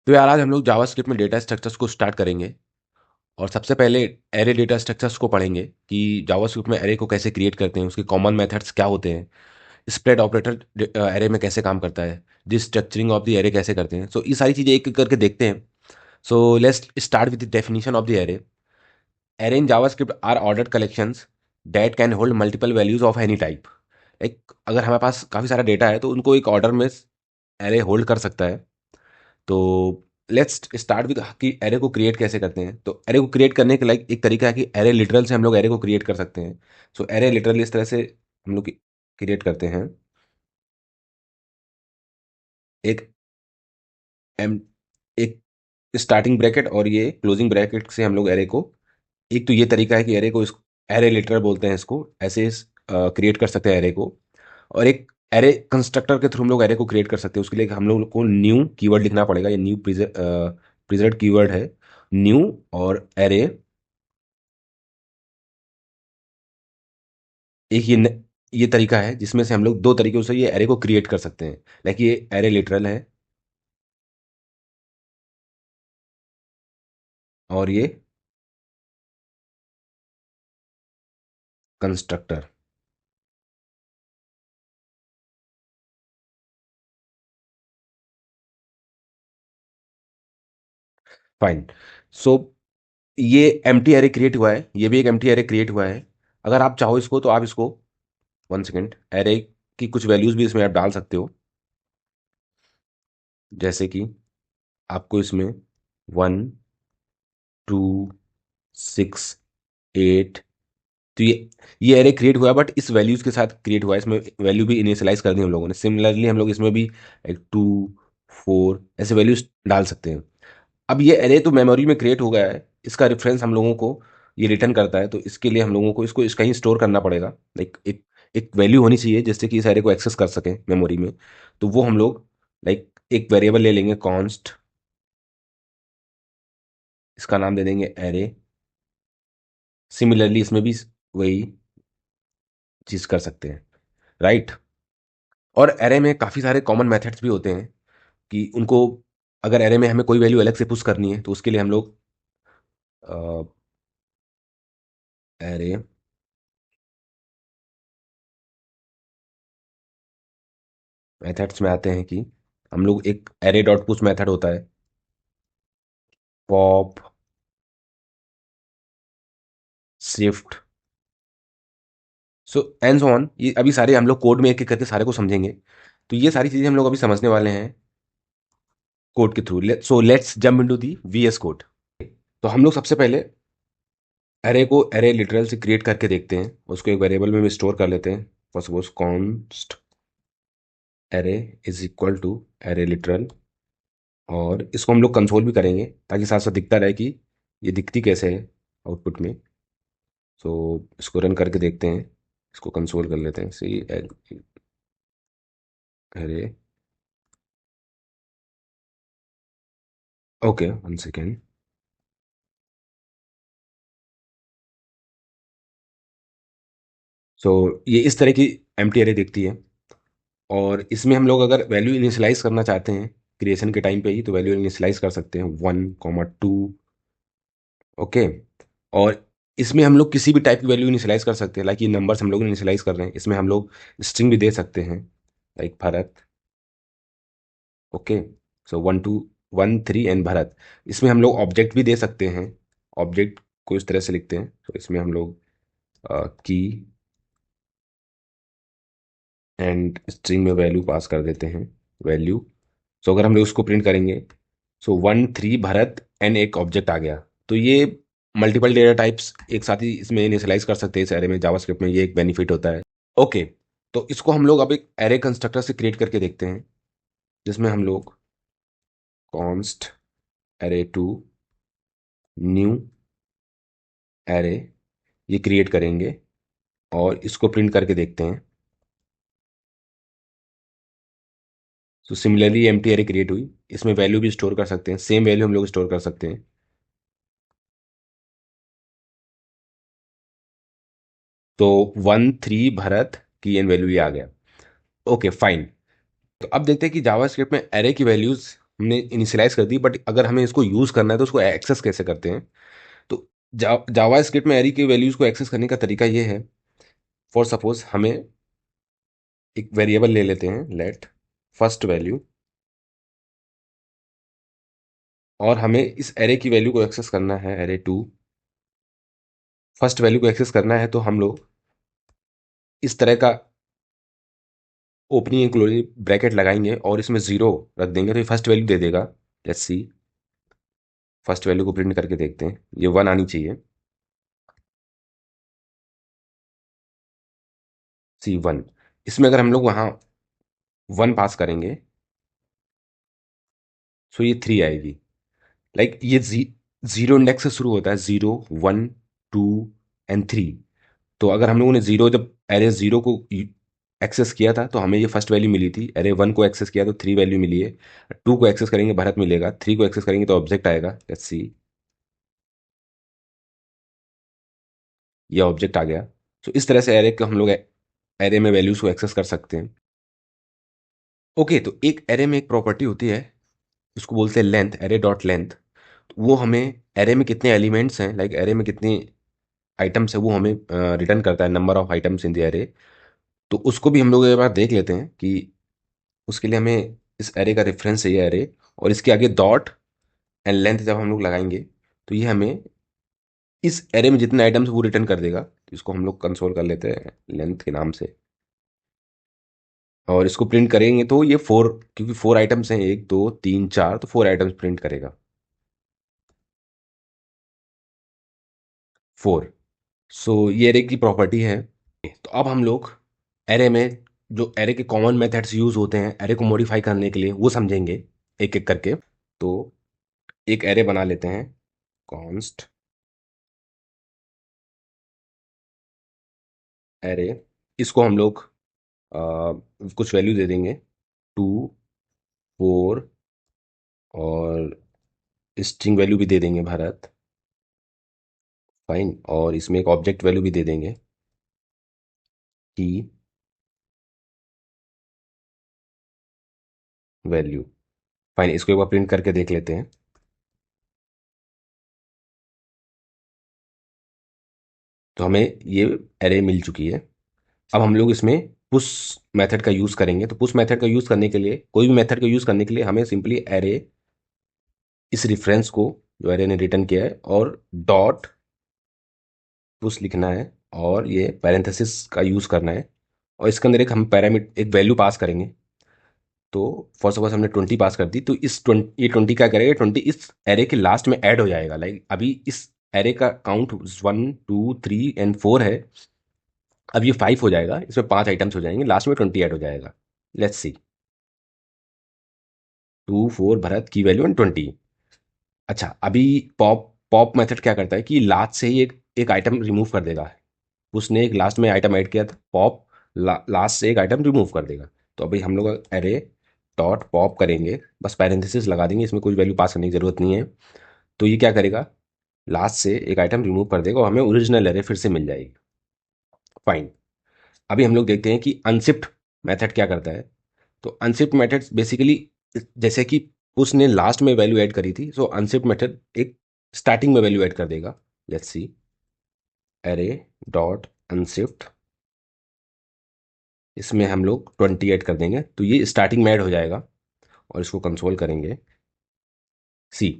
तो यार आज हम लोग जावास्क्रिप्ट में डेटा स्ट्रक्चर्स को स्टार्ट करेंगे। और सबसे पहले एरे डेटा स्ट्रक्चर्स को पढ़ेंगे कि जावास्क्रिप्ट में एरे को कैसे क्रिएट करते हैं, उसके कॉमन मेथड्स क्या होते हैं, स्प्रेड ऑपरेटर एरे में कैसे काम करता है, डिस्ट्रक्चरिंग ऑफ द एरे कैसे करते हैं। सो ये सारी चीज़ें एक एक करके देखते हैं। So let's start with the definition of the array. Array in JavaScript are ordered collections that can hold multiple values of any type. एक अगर हमारे पास काफ़ी सारा डेटा है तो उनको एक ऑर्डर में एरे होल्ड कर सकता है। तो लेट्स स्टार्ट विद कि एरे को क्रिएट कैसे करते हैं। तो एरे को क्रिएट करने के लाइक एक तरीका है कि एरे लिटरल से हम लोग एरे को क्रिएट कर सकते हैं। सो एरे लिटरल इस तरह से हम लोग क्रिएट करते हैं। एक एम एक स्टार्टिंग ब्रैकेट और ये क्लोजिंग ब्रैकेट से हम लोग एरे को, एक तो ये तरीका है कि एरे को, इस एरे लिटरल बोलते हैं इसको, ऐसे क्रिएट कर सकते हैं एरे को। और एक एरे कंस्ट्रक्टर के थ्रू हम लोग एरे को क्रिएट कर सकते हैं। उसके लिए हम लोग को न्यू कीवर्ड लिखना पड़ेगा। ये न्यू प्रिजर्व कीवर्ड है, न्यू और एरे। एक ये तरीका है जिसमें से हम लोग दो तरीकों से ये एरे को क्रिएट कर सकते हैं। लाइक ये एरे लिटरल है और ये कंस्ट्रक्टर। फाइन। सो ये एम्प्टी एरे क्रिएट हुआ है, ये भी एक एम्प्टी एरे क्रिएट हुआ है। अगर आप चाहो इसको तो आप इसको, वन सेकेंड, एरे की कुछ वैल्यूज भी इसमें आप डाल सकते हो। जैसे कि आपको इसमें 1 2 6 8, तो ये एरे क्रिएट हुआ है बट इस वैल्यूज के साथ क्रिएट हुआ है। इसमें वैल्यू भी इनिशियलाइज कर दी हम लोगों ने। सिमिलरली हम लोग इसमें भी एक 2 4 ऐसे वैल्यूज डाल सकते हैं। अब ये एरे तो मेमोरी में क्रिएट हो गया है, इसका रेफरेंस हम लोगों को ये रिटर्न करता है। तो इसके लिए हम लोगों को इसको कहीं स्टोर करना पड़ेगा। लाइक एक एक वैल्यू होनी चाहिए जिससे कि इस एरे को एक्सेस कर सकें मेमोरी में। तो वो हम लोग लाइक एक वेरिएबल ले लेंगे, कॉन्स्ट, इसका नाम दे देंगे एरे। सिमिलरली इसमें भी वही चीज कर सकते हैं, राइट। और एरे में काफ़ी सारे कॉमन मेथड्स भी होते हैं कि उनको, अगर एरे में हमें कोई वैल्यू अलग से पुश करनी है तो उसके लिए हम लोग एरे मेथड्स में आते हैं कि हम लोग एक एरे डॉट पुश मेथड होता है, pop, shift, so and so on. ये अभी सारे हम लोग कोड में एक एक करके सारे को समझेंगे। तो ये सारी चीज़ें हम लोग अभी समझने वाले हैं कोड के थ्रू। So let's jump into the VS code. तो हम लोग सबसे पहले एरे को एरे लिटरल से क्रिएट करके देखते हैं, उसको एक वेरिएबल में भी स्टोर कर लेते हैं। For suppose const array is equal to array literal. और इसको हम लोग कंसोल भी करेंगे ताकि साथ साथ दिखता रहे कि ये दिखती कैसे है आउटपुट में। सो इसको रन करके देखते हैं, इसको कंसोल कर लेते हैं। सी अरे ओके, वन सेकेंड। सो ये इस तरह की एम्प्टी एरे दिखती है। और इसमें हम लोग अगर वैल्यू इनिशियलाइज करना चाहते हैं क्रिएशन के टाइम पे ही, तो वैल्यू इनिशियलाइज कर सकते हैं 1 2। ओके। और इसमें हम लोग किसी भी टाइप की वैल्यू इनिशियलाइज कर सकते हैं। लाइक ये नंबर्स हम लोग इनिशियलाइज कर रहे हैं, इसमें हम लोग स्ट्रिंग भी दे सकते हैं, like Bharat. Okay. So 1 2 1 3 and Bharat. इसमें हम लोग ऑब्जेक्ट भी दे सकते हैं। ऑब्जेक्ट को इस तरह से लिखते हैं, तो इसमें हम लोग की एंड स्ट्रिंग में वैल्यू पास कर देते हैं, वैल्यू। सो अगर हम लोग उसको प्रिंट करेंगे, सो 1 3 भरत एंड एक ऑब्जेक्ट आ गया। तो ये मल्टीपल डेटा टाइप्स एक साथ ही इसमें इनिशियलाइज कर सकते हैं इस एरे में। जावास्क्रिप्ट में ये एक बेनिफिट होता है। ओके। तो इसको हम लोग अब एक एरे कंस्ट्रक्टर से क्रिएट करके देखते हैं, जिसमें हम लोग const array to new array ये क्रिएट करेंगे और इसको प्रिंट करके देखते हैं। तो सिमिलरली एम्प्टी एरे क्रिएट हुई, इसमें वैल्यू भी स्टोर कर सकते हैं, सेम वैल्यू हम लोग स्टोर कर सकते हैं। तो 1 3 भरत की एन वैल्यू ये आ गया। Okay fine. तो अब देखते हैं कि जावास्क्रिप्ट में एरे की वैल्यूज हमने इनिशियलाइज कर दी, बट अगर हमें इसको यूज़ करना है तो उसको एक्सेस कैसे करते हैं? तो जावा स्क्रिप्ट में एरे की वैल्यूज़ को एक्सेस करने का तरीका ये है। फॉर सपोज हमें एक वेरिएबल ले लेते हैं, लेट फर्स्ट वैल्यू, और हमें इस एरे की वैल्यू को एक्सेस करना है, एरे टू। फर्स्ट वैल्यू को एक्सेस करना है तो हम लोग इस तरह का ओपनिंग एंड क्लोजिंग ब्रैकेट लगाएंगे और इसमें जीरो रख देंगे, तो ये फर्स्ट वैल्यू दे देगा। लेट्स सी, फर्स्ट वैल्यू को प्रिंट करके देखते हैं, ये वन आनी चाहिए। सी वन। इसमें अगर हम लोग वहाँ वन पास करेंगे तो ये थ्री आएगी। लाइक ये जीरो इंडेक्स से शुरू होता है, zero, one, two and three. तो अगर हम लोगों ने जीरो, जब एरे जीरो को एक्सेस किया था तो हमें ये फर्स्ट वैल्यू मिली थी, एरे वन को एक्सेस किया तो थ्री वैल्यू मिली है, टू को एक्सेस करेंगे भरत मिलेगा, थ्री को एक्सेस करेंगे तो ऑब्जेक्ट आएगा। लेट्स सी, ये ऑब्जेक्ट आ गया। तो इस तरह से एरे को हम लोग एरे में वैल्यूज को एक्सेस कर सकते हैं। ओके, तो एक एरे में एक प्रॉपर्टी होती है, उसको बोलते हैं लेंथ, एरे डॉट लेंथ। वो हमें एरे में कितने एलिमेंट्स हैं, लाइक एरे में कितने आइटम्स है, वो हमें रिटर्न करता है, number of items in the array. तो उसको भी हम लोग एक बार देख लेते हैं कि उसके लिए हमें इस एरे का रेफरेंस चाहिए, एरे, और इसके आगे डॉट एंड लेंथ जब हम लोग लगाएंगे तो ये हमें इस एरे में जितने आइटम्स वो रिटर्न कर देगा। तो इसको हम लोग कंसोल कर लेते हैं लेंथ के नाम से, और इसको प्रिंट करेंगे तो ये फोर, क्योंकि फोर आइटम्स हैं, एक दो तीन चार, तो फोर आइटम्स प्रिंट करेगा, फोर। सो ये एरे की प्रॉपर्टी है। तो अब हम लोग एरे में जो एरे के कॉमन मेथड्स यूज होते हैं एरे को मॉडिफाई करने के लिए, वो समझेंगे एक एक करके। तो एक एरे बना लेते हैं, कॉन्स्ट एरे। इसको हम लोग कुछ वैल्यू दे देंगे, टू, फोर, और स्ट्रिंग वैल्यू भी दे देंगे भारत, फाइन। और इसमें एक ऑब्जेक्ट वैल्यू भी दे देंगे, की वैल्यू, फाइन। इसको एक बार प्रिंट करके देख लेते हैं। तो हमें ये एरे मिल चुकी है। अब हम लोग इसमें पुश मेथड का यूज़ करेंगे। तो पुश मेथड का यूज़ करने के लिए, कोई भी मेथड का यूज़ करने के लिए, हमें सिंपली एरे, इस रेफरेंस को जो एरे ने रिटर्न किया है, और डॉट पुश लिखना है, और ये पैरेंथेसिस का यूज़ करना है, और इसके अंदर एक हम पैरामीटर, एक वैल्यू पास करेंगे। तो फॉर सपोज हमने 20 पास कर दी, तो इस 20, ये 20 क्या करेगा, 20 इस एरे के लास्ट में ऐड हो जाएगा। लाइक अभी इस एरे का count one two three and four है, अब ये फाइव हो जाएगा, इसमें पांच आइटम्स हो जाएंगे, लास्ट में 20 ऐड हो जाएगा। Let's see, two, four, Bharat की वैल्यू एंड 20। अच्छा, अभी पॉप पॉप मेथड क्या करता है कि लास्ट से ही एक एक आइटम रिमूव कर देगा। उसने एक लास्ट में आइटम ऐड किया था, पॉप लास्ट से एक आइटम रिमूव कर देगा। तो अभी हम लोग एरे डॉट पॉप करेंगे, बस पैरेंथेसिस लगा देंगे, इसमें कोई वैल्यू पास करने की जरूरत नहीं है। तो ये क्या करेगा, लास्ट से एक आइटम रिमूव कर देगा और हमें ओरिजिनल एरे फिर से मिल जाएगी, फाइन। अभी हम लोग देखते हैं कि अनशिफ्ट मेथड क्या करता है। तो अनशिफ्ट मेथड बेसिकली, जैसे कि उसने लास्ट में वैल्यू ऐड करी थी, सो अनशिफ्ट मेथड एक स्टार्टिंग में वैल्यू ऐड कर देगा। Let's see, array dot unshift, इसमें हम लोग 20 ऐड कर देंगे, तो ये स्टार्टिंग में ऐड हो जाएगा। और इसको कंसोल करेंगे, सी,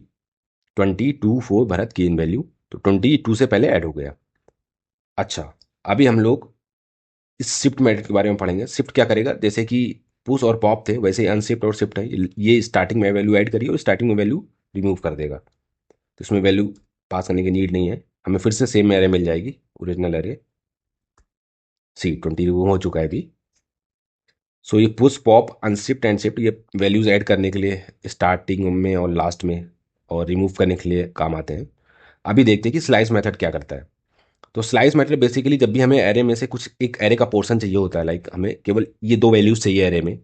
22 फोर भरत की इन वैल्यू, तो 22 से पहले ऐड हो गया। अच्छा, अभी हम लोग इस शिफ्ट मेथड के बारे में पढ़ेंगे। शिफ्ट क्या करेगा, जैसे कि पुश और पॉप थे, वैसे ही अनशिफ्ट और शिफ्ट है। ये स्टार्टिंग में वैल्यू ऐड करिए और स्टार्टिंग में वैल्यू रिमूव कर देगा, तो इसमें वैल्यू पास करने की नीड नहीं है, हमें फिर से सेम एरे मिल जाएगी, ओरिजिनल एरे। सी, 20 रिमूव हो चुका है अभी। सो ये push pop unshift and shift, ये वैल्यूज ऐड करने के लिए स्टार्टिंग में और लास्ट में, और रिमूव करने के लिए काम आते हैं। अभी देखते हैं कि स्लाइस मेथड क्या करता है। तो स्लाइस मेथड बेसिकली, जब भी हमें एरे में से कुछ एक एरे का पोर्शन चाहिए होता है, लाइक हमें केवल ये दो वैल्यूज चाहिए एरे में,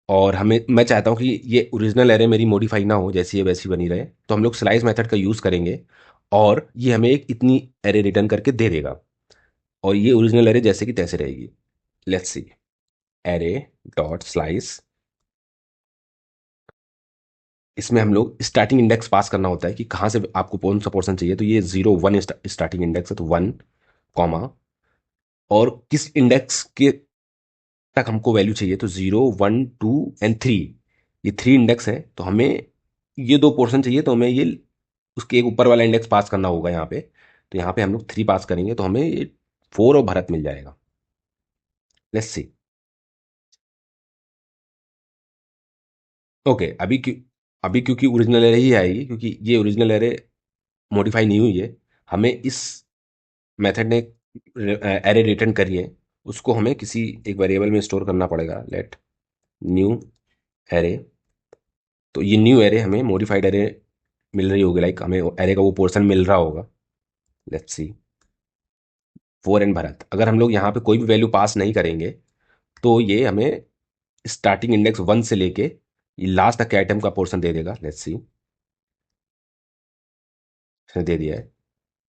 और हमें, मैं चाहता हूँ कि ये ओरिजिनल एरे मेरी मॉडिफाई ना हो, जैसी है वैसी बनी रहे, तो हम लोग स्लाइस मेथड का यूज़ करेंगे, और ये हमें एक इतनी एरे रिटर्न करके दे देगा, और ये ओरिजिनल एरे जैसे कि तैसे रहेगी। Let's see, array dot slice, इसमें हम लोग स्टार्टिंग इंडेक्स पास करना होता है कि कहाँ से आपको कौन सा पोर्शन चाहिए। तो ये 0 1 स्टार्टिंग इंडेक्स है, तो 1 कॉमा, और किस इंडेक्स के तक हमको वैल्यू चाहिए, तो 0 1 2 एंड 3, ये 3 इंडेक्स है। तो हमें ये दो पोर्शन चाहिए, तो हमें ये उसके एक ऊपर वाला इंडेक्स पास करना होगा यहाँ पे। तो यहाँ पे हम लोग 3 पास करेंगे तो हमें ये 4 और भरत मिल जाएगा। Let's C. ओके, अभी क्योंकि ओरिजिनल एरे ही आएगी, क्योंकि ये ओरिजिनल एरे मॉडिफाई नहीं हुई है। हमें इस मेथड ने एरे रिटर्न करी है, उसको हमें किसी एक वेरिएबल में स्टोर करना पड़ेगा। Let new array. तो ये न्यू एरे हमें मॉडिफाइड एरे मिल रही होगी, लाइक हमें एरे का वो पोर्शन मिल रहा होगा। Let's see. 4 एन भरत, अगर हम लोग यहाँ पे कोई भी वैल्यू पास नहीं करेंगे तो ये हमें स्टार्टिंग इंडेक्स 1 से लेके ये लास्ट तक के आइटम का पोर्शन दे देगा। लेट्स सी, इसने दे दिया है।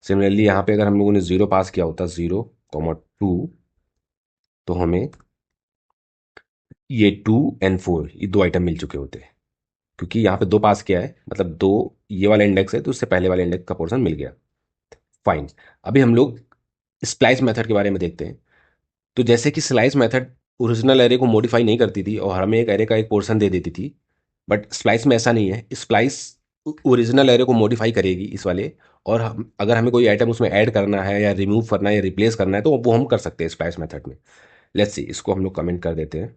सिमिलरली यहाँ पे अगर हम लोगों ने 0 पास किया होता, 0 2, तो हमें ये 2 and 4 ये दो आइटम मिल चुके होते हैं। क्योंकि यहाँ पे 2 पास किया है, मतलब 2 ये वाला इंडेक्स है, तो उससे पहले वाले इंडेक्स का पोर्शन मिल गया। फाइन। अभी हम लोग स्प्लाइस मेथड के बारे में देखते हैं। तो जैसे कि स्लाइस मेथड ओरिजिनल एरे को मॉडिफाई नहीं करती थी और हमें एक एरे का एक पोर्शन दे देती थी, बट स्प्लाइस में ऐसा नहीं है। स्प्लाइस ओरिजिनल एरे को मॉडिफाई करेगी इस वाले, और अगर हमें कोई आइटम उसमें ऐड करना है या रिमूव करना है या रिप्लेस करना है तो वो हम कर सकते हैं स्प्लाइस मेथड में। लेट्स सी, इसको हम लोग कमेंट कर देते हैं।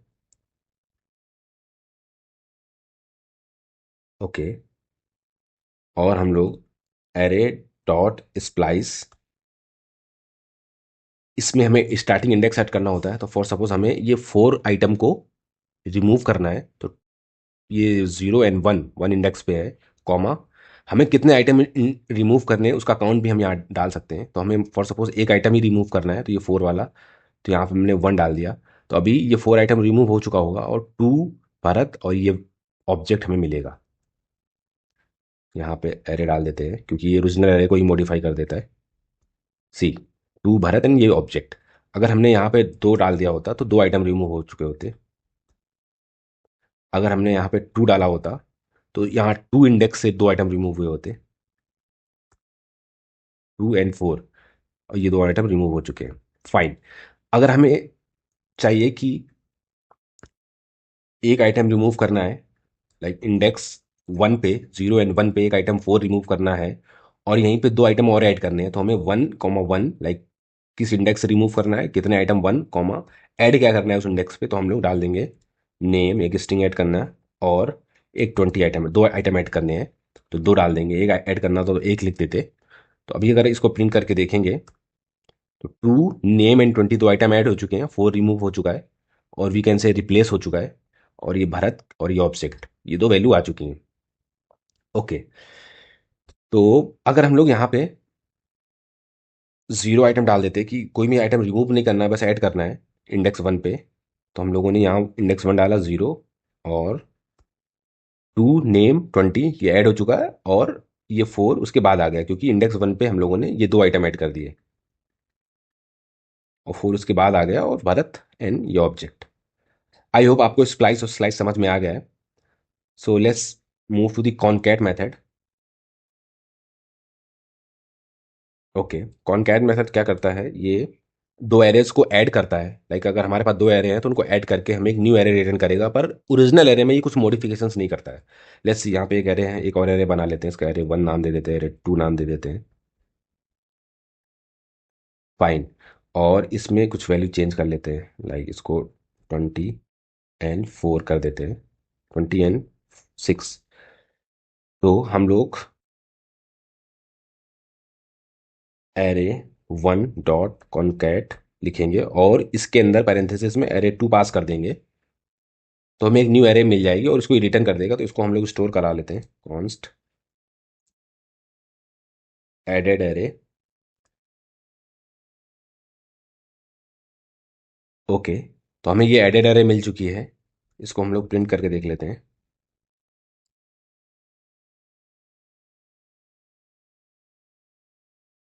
ओके, और हम लोग एरे डॉट स्प्लाइस, इसमें हमें स्टार्टिंग इंडेक्स सेट करना होता है। तो फॉर सपोज हमें ये 4 आइटम को रिमूव करना है, तो ये 0 and 1 इंडेक्स पे है, कॉमा, हमें कितने आइटम रिमूव करने हैं उसका काउंट भी हम यहाँ डाल सकते हैं। तो हमें फॉर सपोज एक आइटम ही रिमूव करना है, तो ये 4 वाला, तो यहाँ पे हमने 1 डाल दिया। तो अभी ये 4 आइटम रिमूव हो चुका होगा और 2 भारत और ये ऑब्जेक्ट हमें मिलेगा। यहाँ पे एरे डाल देते हैं क्योंकि ये ओरिजिनल एरे को ही मॉडिफाई कर देता है। सी, 2 भारत एंड ये ऑब्जेक्ट। अगर हमने यहाँ पे 2 डाल दिया होता तो 2 आइटम रिमूव हो चुके होते। अगर हमने यहाँ पे 2 डाला होता तो यहाँ 2 इंडेक्स से 2 आइटम रिमूव हुए होते, 2 and 4, और ये 2 आइटम रिमूव हो चुके हैं। फाइन। अगर हमें चाहिए कि एक आइटम रिमूव करना है, लाइक इंडेक्स 1 पे, 0 and 1 पे एक आइटम 4 रिमूव करना है और यहीं पे 2 आइटम और ऐड करने हैं, तो हमें 1 1, लाइक किस इंडेक्स से रिमूव करना है, कितने आइटम 1 कॉमा ऐड क्या करना है उस इंडेक्स पे, तो हम लोग डाल देंगे नेम, एक स्ट्रिंग ऐड करना है, और एक 20 आइटम, 2 आइटम ऐड करने हैं, तो 2 डाल देंगे। एक ऐड करना तो एक लिख देते। तो अभी अगर इसको प्रिंट करके देखेंगे तो 2 नेम एंड 20 दो आइटम ऐड हो चुके हैं, 4 रिमूव हो चुका है, और वी कैन से रिप्लेस हो चुका है, और ये भरत और ये ऑब्जेक्ट, ये दो वैल्यू आ चुकी हैं। ओके, तो अगर हम लोग यहाँ पे 0 आइटम डाल देते कि कोई भी आइटम रिमूव नहीं करना है, बस ऐड करना है इंडेक्स 1 पे, तो हम लोगों ने यहाँ इंडेक्स 1 डाला 0, और 2 नेम 20 ये ऐड हो चुका है, और ये 4 उसके बाद आ गया क्योंकि इंडेक्स 1 पे हम लोगों ने ये 2 आइटम ऐड कर दिए, और 4 उसके बाद आ गया, और भरत एंड ये ऑब्जेक्ट। आई होप आपको स्प्लाइस और स्लाइस समझ में आ गया है। So let's move to the concat method. Okay, concat method क्या करता है, ये दो एरेज को ऐड करता है। लाइक अगर हमारे पास 2 एरे हैं तो उनको ऐड करके हमें एक न्यू एरे रिटर्न करेगा, पर ओरिजिनल एरे में ये कुछ मॉडिफिकेशंस नहीं करता है। लेट्स यहाँ पे एक एरे है, एक और एरे बना लेते हैं, इसका एरे 1 नाम दे देते हैं, एरे 2 नाम दे देते हैं। फाइन। और इसमें कुछ वैल्यू चेंज कर लेते हैं, लाइक इसको 20 and 4 कर देते हैं, 20 and 6। तो हम लोग एरे 1 डॉट कॉनकैट लिखेंगे और इसके अंदर पैरेंथेसिस में एरे 2 पास कर देंगे, तो हमें एक न्यू एरे मिल जाएगी और इसको रिटर्न कर देगा। तो इसको हम लोग स्टोर करा लेते हैं, कॉन्स्ट एडेड एरे। ओके, तो हमें ये एडेड एरे मिल चुकी है, इसको हम लोग प्रिंट करके देख लेते हैं।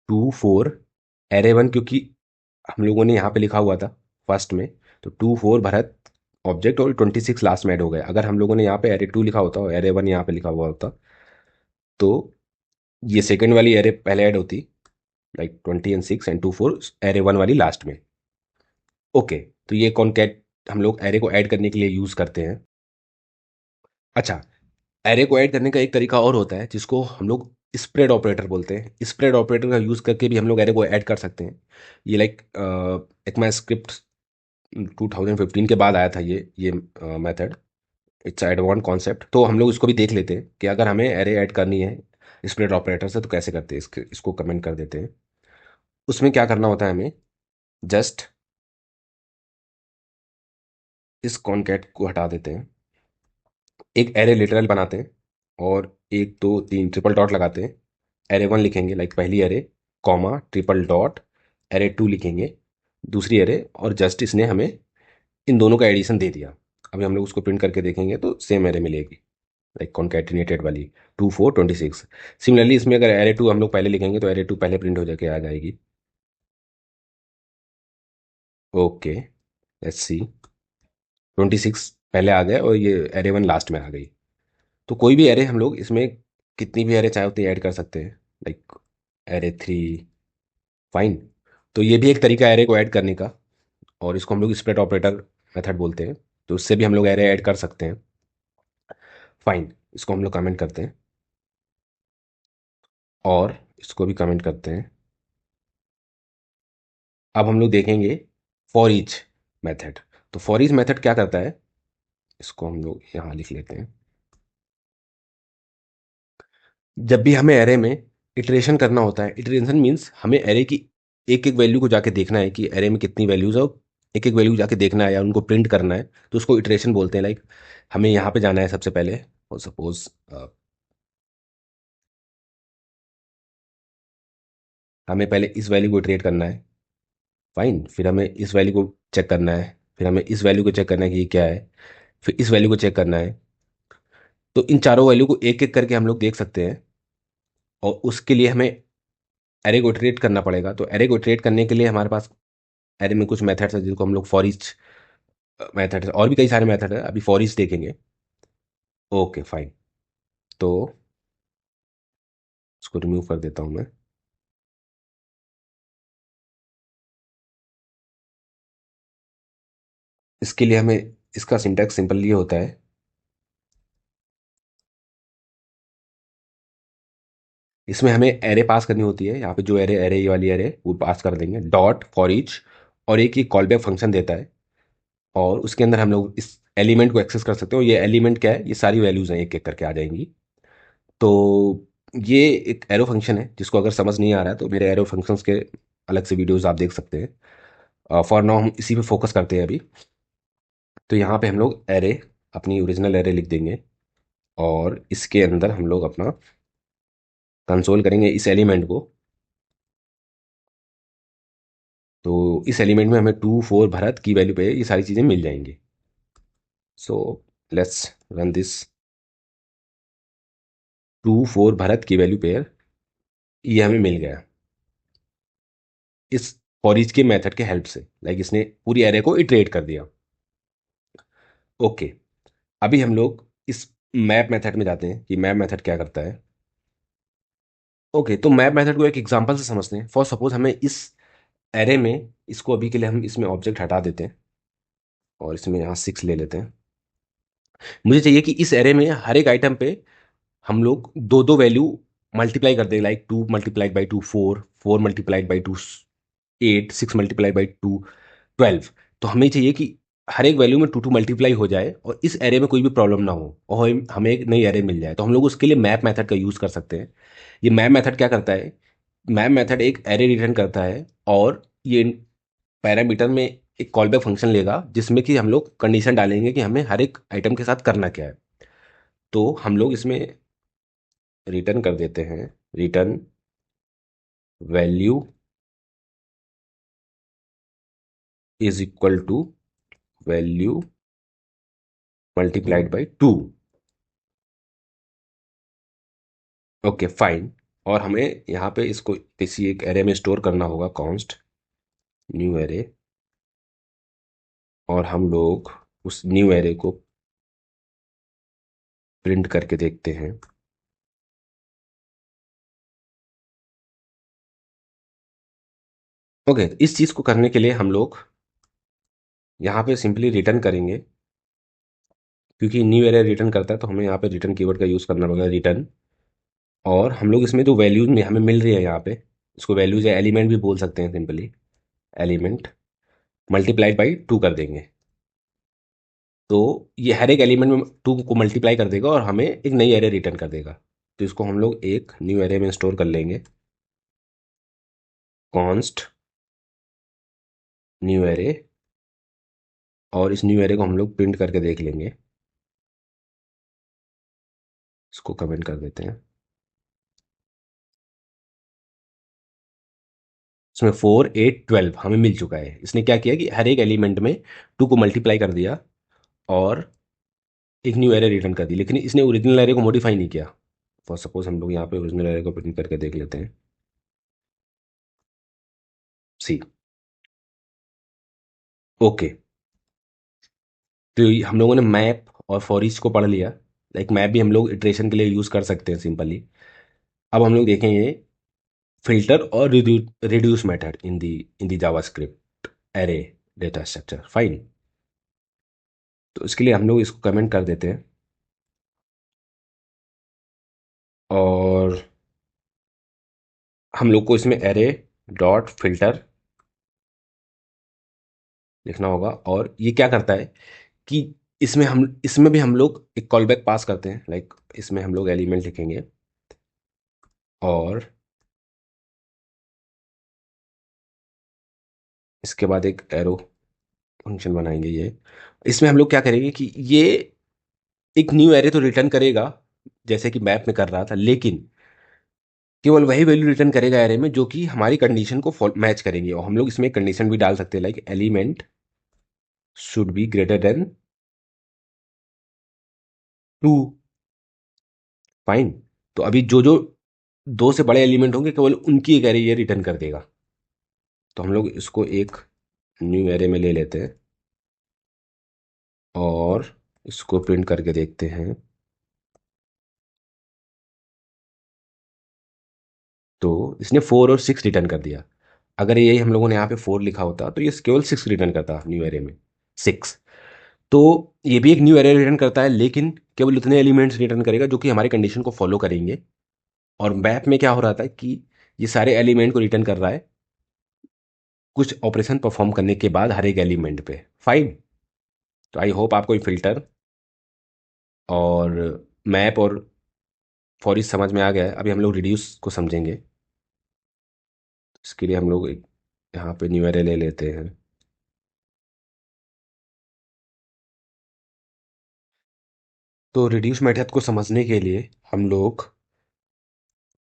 2 4 एरे 1, क्योंकि हम लोगों ने यहाँ पे लिखा हुआ था फर्स्ट में, तो 2 4 भरत ऑब्जेक्ट और 26 लास्ट में ऐड हो गए। अगर हम लोगों ने यहाँ पे एरे 2 लिखा होता और एरे 1 यहाँ पे लिखा हुआ होता तो ये सेकंड वाली एरे पहले ऐड होती, लाइक 20 and 6 and 2 4, एरे 1 वाली लास्ट में। ओके, तो ये कॉनकैट हम लोग एरे को ऐड करने के लिए यूज़ करते हैं। अच्छा, एरे को ऐड करने का एक तरीका और होता है जिसको हम लोग स्प्रेड ऑपरेटर बोलते हैं। स्प्रेड ऑपरेटर का यूज़ करके भी हम लोग एरे को ऐड कर सकते हैं। ये लाइक ECMAScript 2015 के बाद आया था ये मेथड। इट्स एडवांस कॉन्सेप्ट, तो हम लोग इसको भी देख लेते हैं कि अगर हमें एरे ऐड करनी है स्प्रेड ऑपरेटर से तो कैसे करते हैं। इसको कमेंट कर देते हैं। उसमें क्या करना होता है हमें, जस्ट इस कॉनकैट को हटा देते हैं, एक एरे लिटरल बनाते हैं और 1 2 3 ट्रिपल डॉट लगाते हैं। एरे 1 लिखेंगे लाइक पहली array, comma triple dot, array 2 लिखेंगे दूसरी एरे, और जस्ट इसने हमें इन दोनों का एडिशन दे दिया। अभी हम लोग उसको प्रिंट करके देखेंगे तो सेम एरे मिलेगी, लाइक कॉन्कैटिनेटेड वाली 2 4 26। सिमिलरली इसमें अगर एरे 2 हम लोग पहले लिखेंगे तो एरे 2 पहले प्रिंट हो जाके आ जाएगी। ओके, लेट्स सी, 26 पहले आ गए और ये एरे 1 लास्ट में आ गई। तो कोई भी एरे हम लोग इसमें कितनी भी एरे चाहे उतनी ऐड कर सकते हैं, लाइक एरे 3। फाइन, तो ये भी एक तरीका है एरे को ऐड करने का, और इसको हम लोग स्प्लिट ऑपरेटर मेथड बोलते हैं। तो उससे भी हम लोग एरे ऐड कर सकते हैं। फाइन, इसको हम लोग कमेंट करते हैं और इसको भी कमेंट करते हैं। अब हम लोग देखेंगे फॉर ईच मेथड। तो फॉर ईच मेथड क्या करता है, इसको हम लोग यहाँ लिख लेते हैं। जब भी हमें एरे में इटरेशन करना होता है, इटरेशन मीन्स हमें एरे की एक एक वैल्यू को जाके देखना है कि एरे में कितनी वैल्यूज है, और एक एक वैल्यू जाके देखना है या उनको प्रिंट करना है, तो उसको इटरेशन बोलते हैं। लाइक हमें यहाँ पे जाना है सबसे पहले, और सपोज हमें पहले इस वैल्यू को इटरेट करना है। फाइन, फिर हमें इस वैल्यू को चेक करना है, फिर हमें इस वैल्यू को चेक करना है कि ये क्या है, फिर इस वैल्यू को चेक करना है। तो इन चारों वैल्यू को एक एक करके हम लोग देख सकते हैं, और उसके लिए हमें एरे को इटरेट करना पड़ेगा। तो एरे को इटरेट करने के लिए हमारे पास एरे में कुछ मेथड्स है जिनको हम लोग फॉर ईच मेथड है, और भी कई सारे मेथड है, अभी फॉर ईच देखेंगे। ओके फाइन, तो इसको रिमूव कर देता हूँ मैं। इसके लिए हमें इसका सिंटैक्स सिंपल ये होता है, इसमें हमें एरे पास करनी होती है। यहाँ पे जो एरे एरे ये वाली एरे वो पास कर देंगे, डॉट फॉर ईच, और एक ये कॉल बैक फंक्शन देता है, और उसके अंदर हम लोग इस एलिमेंट को एक्सेस कर सकते हो। ये एलिमेंट क्या है, ये सारी वैल्यूज हैं, एक एक करके आ जाएंगी। तो ये एक एरो फंक्शन है जिसको अगर समझ नहीं आ रहा है तो मेरे एरो फंक्शंस के अलग से वीडियोस आप देख सकते हैं। फॉर नाउ हम इसी पे फोकस करते हैं अभी। तो यहाँ पे हम लोग एरे, अपनी ओरिजिनल एरे लिख देंगे, और इसके अंदर हम लोग अपना कंसोल करेंगे इस एलिमेंट को। तो इस एलिमेंट में हमें 2 4 भरत की वैल्यू पे ये सारी चीज़ें मिल जाएंगी। So let's run this. 2 4 Bharat की वैल्यू पेयर ये हमें मिल गया इस फॉर ईच के मेथड के हेल्प से। लाइक इसने पूरी एरे को इटरेट कर दिया। ओके, अभी हम लोग इस मैप मेथड में जाते हैं कि मैप मेथड क्या करता है। ओके, तो मैप मेथड को एक एग्जांपल से समझते हैं। फॉर सपोज हमें इस एरे में, इसको अभी के लिए हम इसमें ऑब्जेक्ट हटा देते हैं और इसमें यहाँ 6 ले लेते हैं। मुझे चाहिए कि इस एरे में हर एक आइटम पे हम लोग दो दो वैल्यू मल्टीप्लाई कर दें, लाइक 2 × 2 4, 4 × 2 8, 6 × 2 12। तो हमें चाहिए कि हर एक वैल्यू में 2 2 मल्टीप्लाई हो जाए और इस एरे में कोई भी प्रॉब्लम ना हो, और हमें एक नई एरे मिल जाए। तो हम लोग उसके लिए मैप मेथड का यूज़ कर सकते हैं। ये मैप मेथड क्या करता है, मैप मेथड एक एरे रिटर्न करता है, और ये पैरामीटर में एक कॉलबैक फंक्शन लेगा जिसमें कि हम लोग कंडीशन डालेंगे कि हमें हर एक आइटम के साथ करना क्या है। तो हम लोग इसमें रिटर्न कर देते हैं, return value is equal to value multiplied by 2। Okay fine, और हमें यहाँ पे इसको किसी एक एरे में स्टोर करना होगा, कॉन्स्ट न्यू एरे, और हम लोग उस न्यू एरे को प्रिंट करके देखते हैं। ओके, तो इस चीज़ को करने के लिए हम लोग यहाँ पे सिंपली रिटर्न करेंगे, क्योंकि न्यू एरे रिटर्न करता है तो हमें यहाँ पे रिटर्न कीवर्ड का यूज़ करना पड़ेगा, रिटर्न। और हम लोग इसमें जो वैल्यूज में हमें मिल रही है यहाँ पे, इसको वैल्यूज या एलिमेंट भी बोल सकते हैं सिंपली, एलिमेंट मल्टीप्लाइड बाई 2 कर देंगे। तो ये हर एक एलिमेंट में 2 को मल्टीप्लाई कर देगा और हमें एक नई एरे रिटर्न कर देगा। तो इसको हम लोग एक न्यू एरे में स्टोर कर लेंगे, कॉन्स्ट न्यू एरे, और इस न्यू एरे को हम लोग प्रिंट करके देख लेंगे। इसको कमेंट कर देते हैं। इसमें 4 8 12 हमें मिल चुका है। इसने क्या किया कि हर एक एलिमेंट में 2 को मल्टीप्लाई कर दिया और एक न्यू एरे रिटर्न कर दी, लेकिन इसने ओरिजिनल एरे को मॉडिफाई नहीं किया। फॉर सपोज हम लोग यहाँ पे ओरिजिनल एरे को प्रिंट करके देख लेते हैं। सी, ओके। तो हम लोगों ने मैप और फॉर ईच को पढ़ लिया। लाइक मैप भी हम लोग इटरेशन के लिए यूज कर सकते हैं सिंपली। अब हम लोग देखेंगे फिल्टर और reduce method in the JavaScript array data structure. Fine, तो इसके लिए हम लोग इसको कमेंट कर देते हैं और हम लोग को इसमें एरे डॉट फिल्टर लिखना होगा। और ये क्या करता है कि इसमें भी हम लोग एक कॉलबैक पास करते हैं। लाइक इसमें हम लोग एलिमेंट लिखेंगे और इसके बाद एक एरो फंक्शन बनाएंगे। ये इसमें हम लोग क्या करेंगे कि ये एक न्यू एरे तो रिटर्न करेगा जैसे कि मैप में कर रहा था, लेकिन केवल वही वैल्यू रिटर्न करेगा एरे में जो कि हमारी कंडीशन को मैच करेंगे। और हम लोग इसमें कंडीशन भी डाल सकते हैं, like element should be greater than 2। Fine, तो अभी जो जो 2 से बड़े एलिमेंट होंगे केवल उनकी एक एरे ये रिटर्न कर देगा। तो हम लोग इसको एक न्यू एरे में ले लेते हैं और इसको प्रिंट करके देखते हैं। तो इसने 4 और 6 रिटर्न कर दिया। अगर यही हम लोगों ने यहाँ पे 4 लिखा होता तो ये केवल 6 रिटर्न करता न्यू एरे में, 6। तो ये भी एक न्यू एरे रिटर्न करता है, लेकिन केवल उतने एलिमेंट्स रिटर्न करेगा जो कि हमारी कंडीशन को फॉलो करेंगे। और मैप में क्या हो रहा था कि ये सारे एलिमेंट को रिटर्न कर रहा है कुछ ऑपरेशन परफॉर्म करने के बाद हर एक एलिमेंट पे। फाइन, तो आई होप आपको ये फिल्टर और मैप और फॉर ईच समझ में आ गया है। अभी हम लोग रिड्यूस को समझेंगे। इसके लिए हम लोग एक यहाँ पे न्यू एरे ले लेते हैं। तो रिड्यूस मेथड को समझने के लिए हम लोग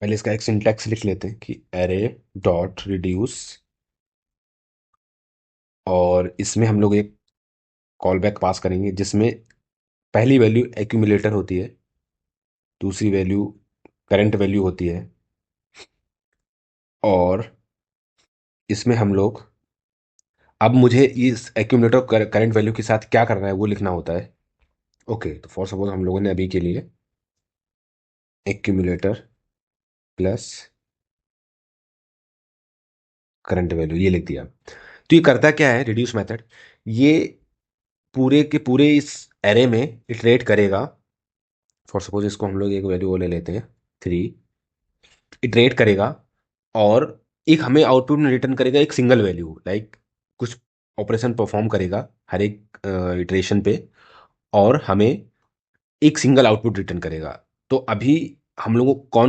पहले इसका एक सिंटैक्स लिख लेते हैं कि एरे डॉट रिड्यूस, और इसमें हम लोग एक कॉल बैक पास करेंगे जिसमें पहली वैल्यू एक्यूमुलेटर होती है, दूसरी वैल्यू करंट वैल्यू होती है, और इसमें हम लोग अब मुझे इस एक्यूमुलेटर करंट वैल्यू के साथ क्या करना है वो लिखना होता है। ओके, तो फॉर सपोज हम लोगों ने अभी के लिए एक्यूमुलेटर प्लस करंट वैल्यू ये लिख दिया। तो ये करता क्या है रिड्यूस मेथड, ये पूरे के पूरे इस एरे में इटरेट करेगा। फॉर सपोज इसको हम लोग एक वैल्यू वो ले लेते हैं 3, इटरेट करेगा और एक हमें आउटपुट में रिटर्न करेगा एक सिंगल वैल्यू। लाइक कुछ ऑपरेशन परफॉर्म करेगा हर एक इटरेशन पे और हमें एक सिंगल आउटपुट रिटर्न करेगा। तो अभी हम लोगों को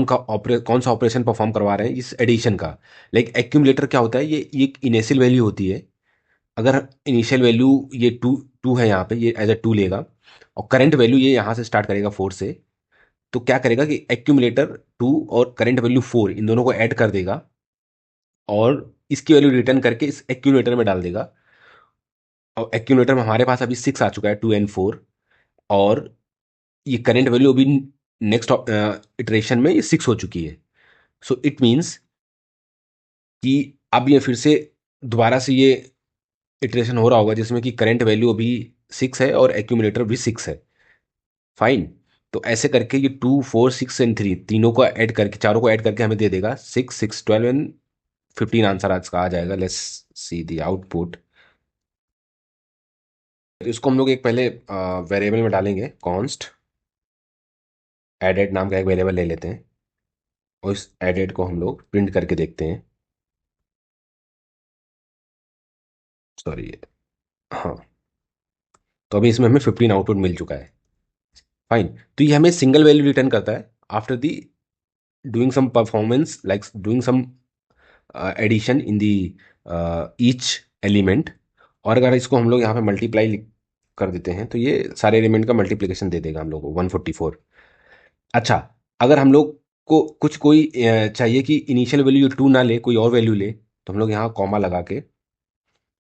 कौन सा ऑपरेशन परफॉर्म करवा रहे हैं इस एडिशन का। लाइक एक्यूमुलेटर क्या होता है, ये एक इनिशियल वैल्यू होती है। अगर इनिशियल वैल्यू ये टू टू है यहाँ पे, ये एज ए 2 लेगा और करंट वैल्यू ये यहाँ से स्टार्ट करेगा 4 से। तो क्या करेगा कि एक्यूमुलेटर 2 और करंट वैल्यू 4 इन दोनों को ऐड कर देगा और इसकी वैल्यू रिटर्न करके इस एक्यूमुलेटर में डाल देगा। और एक्यूमुलेटर में हमारे पास अभी 6 आ चुका है, 2 और 4, और ये करंट वैल्यू अभी नेक्स्ट इटरेशन में ये 6 हो चुकी है। सो इट मीन्स कि अब ये फिर से दोबारा से ये इटरेशन हो रहा होगा जिसमें कि करंट वैल्यू अभी 6 है और एक्यूमुलेटर भी 6 है। फाइन। तो ऐसे करके ये 2 4 6 एंड 3 तीनों को ऐड करके, चारों को ऐड करके हमें दे देगा 6 6 12 एंड 15 आंसर आज का आ जाएगा। Let's see the output. तो इसको हम लोग एक पहले वेरिएबल में डालेंगे, कॉन्स्ट एडेड नाम का एक वेरिएबल ले लेते हैं, और इस एडेड को हम लोग प्रिंट करके देखते हैं। सॉरी, हाँ। तो अभी इसमें हमें 15 आउटपुट मिल चुका है। फाइन। तो ये हमें सिंगल वैल्यू रिटर्न करता है after the doing some performance, like doing some addition in the each element. और अगर इसको हम लोग यहाँ पे मल्टीप्लाई कर देते हैं तो ये सारे एलिमेंट का मल्टीप्लिकेशन दे देगा हम लोग को 144। अच्छा, अगर हम लोग को कुछ कोई चाहिए कि इनिशियल वैल्यू 2 ना ले, कोई और वैल्यू ले, तो हम लोग यहाँ कॉमा लगा के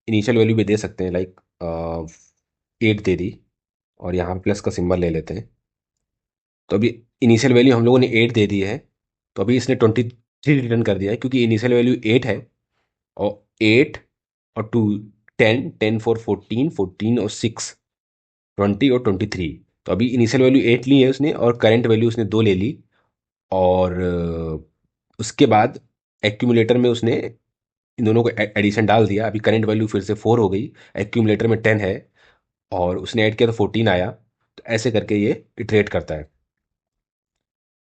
इनिशियल वैल्यू भी दे सकते हैं, लाइक 8 दे दी, और यहाँ प्लस का सिंबल ले लेते हैं। तो अभी इनिशियल वैल्यू हम लोगों ने 8 दे दी है, तो अभी इसने 23 रिटर्न कर दिया है, क्योंकि इनिशियल वैल्यू 8 है, और 8 और 2 10, 10 4 14, 14 और 6 20 और 23। तो अभी इनिशियल वैल्यू 8 ली है उसने, और करंट वैल्यू उसने 2 ले ली, और उसके बाद एक्यूमुलेटर में उसने इन दोनों को एडिशन डाल दिया। अभी करंट वैल्यू फिर से 4 हो गई, एक्यूमुलेटर में 10 है, और उसने ऐड किया तो 14 आया। तो ऐसे करके ये इटरेट करता है।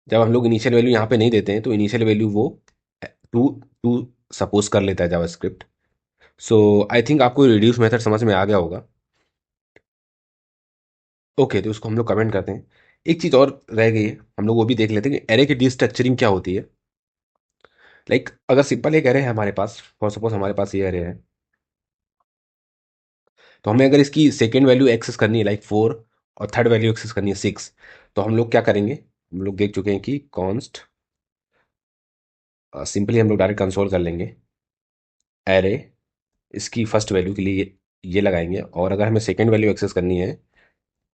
जब हम लोग इनिशियल वैल्यू यहाँ पे नहीं देते हैं तो इनिशियल वैल्यू वो 2 2 सपोज कर लेता है जावास्क्रिप्ट। सो आई थिंक आपको रिड्यूस मेथड समझ में आ गया होगा। ओके, तो उसको हम लोग कमेंट करते हैं। एक चीज़ और रह गई है, हम लोग वो भी देख लेते हैं कि एरे की डिस्ट्रक्चरिंग क्या होती है। लाइक अगर सिंपल एक एरे है हमारे पास, फॉर सपोज हमारे पास ये एरे है, तो हमें अगर इसकी सेकेंड वैल्यू एक्सेस करनी है लाइक 4, और थर्ड वैल्यू एक्सेस करनी है 6, तो हम लोग क्या करेंगे, हम लोग देख चुके हैं कि कॉन्स्ट, सिंपली हम लोग डायरेक्ट कंसोल कर लेंगे एरे, इसकी फर्स्ट वैल्यू के लिए ये लगाएंगे, और अगर हमें सेकेंड वैल्यू एक्सेस करनी है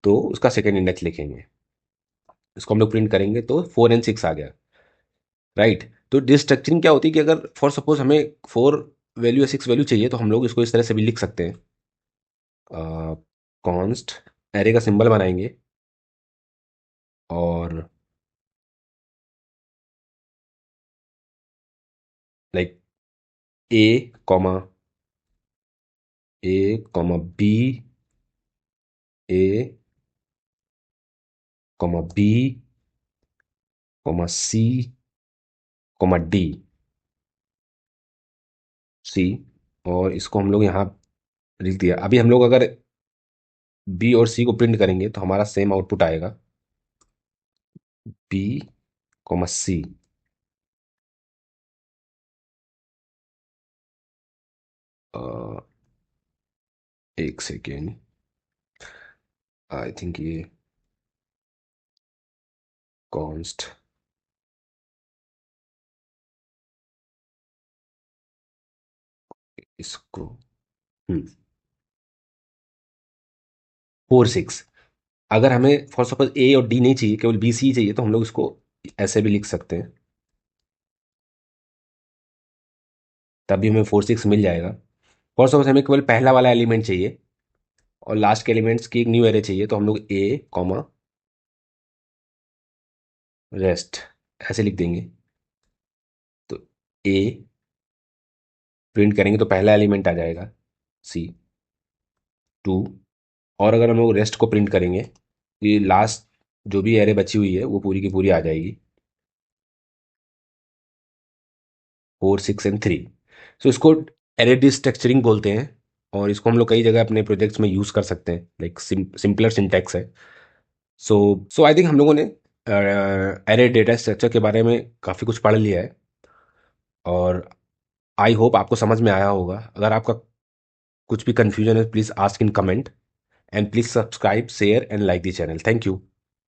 तो उसका सेकेंड इंडेक्स लिखेंगे। इसको हम लोग प्रिंट करेंगे तो 4 एंड 6 आ गया। राइट। तो डिस्ट्रक्चरिंग क्या होती है कि अगर फॉर सपोज हमें 4 वैल्यू या 6 वैल्यू चाहिए, तो हम लोग इसको इस तरह से भी लिख सकते हैं। कॉन्स्ट एरे का सिंबल बनाएंगे, और like A comma A comma B, A comma B comma C comma D, C. और इसको हम लोग यहाँ लिख दिया। अभी हम लोग अगर बी और सी को प्रिंट करेंगे तो हमारा सेम आउटपुट आएगा, बी कॉमा सी। एक सेकेंड, आई थिंक ये कॉन्स्ट, इसको 4 6। अगर हमें फॉर सपोज ए और डी नहीं चाहिए, केवल बी सी चाहिए, तो हम लोग इसको ऐसे भी लिख सकते हैं, तभी हमें 4 6 मिल जाएगा। फॉर सपोज हमें केवल पहला वाला एलिमेंट चाहिए और लास्ट के एलिमेंट्स की एक न्यू एरे चाहिए, तो हम लोग ए कॉमा रेस्ट ऐसे लिख देंगे। तो ए प्रिंट करेंगे तो पहला एलिमेंट आ जाएगा सी 2, और अगर हम लोग रेस्ट को प्रिंट करेंगे, ये लास्ट जो भी एरे बची हुई है वो पूरी की पूरी आ जाएगी, 4 6 एंड 3। सो इसको एरे डिस्ट्रक्चरिंग बोलते हैं, और इसको हम लोग कई जगह अपने प्रोजेक्ट्स में यूज़ कर सकते हैं, लाइक सिंपलर सिंटैक्स है। सो आई थिंक हम लोगों ने एरे डेटा स्ट्रक्चर के बारे में काफ़ी कुछ पढ़ लिया है, और आई होप आपको समझ में आया होगा। अगर आपका कुछ भी कन्फ्यूजन है, please ask in comment, and please subscribe share and like the channel. Thank you.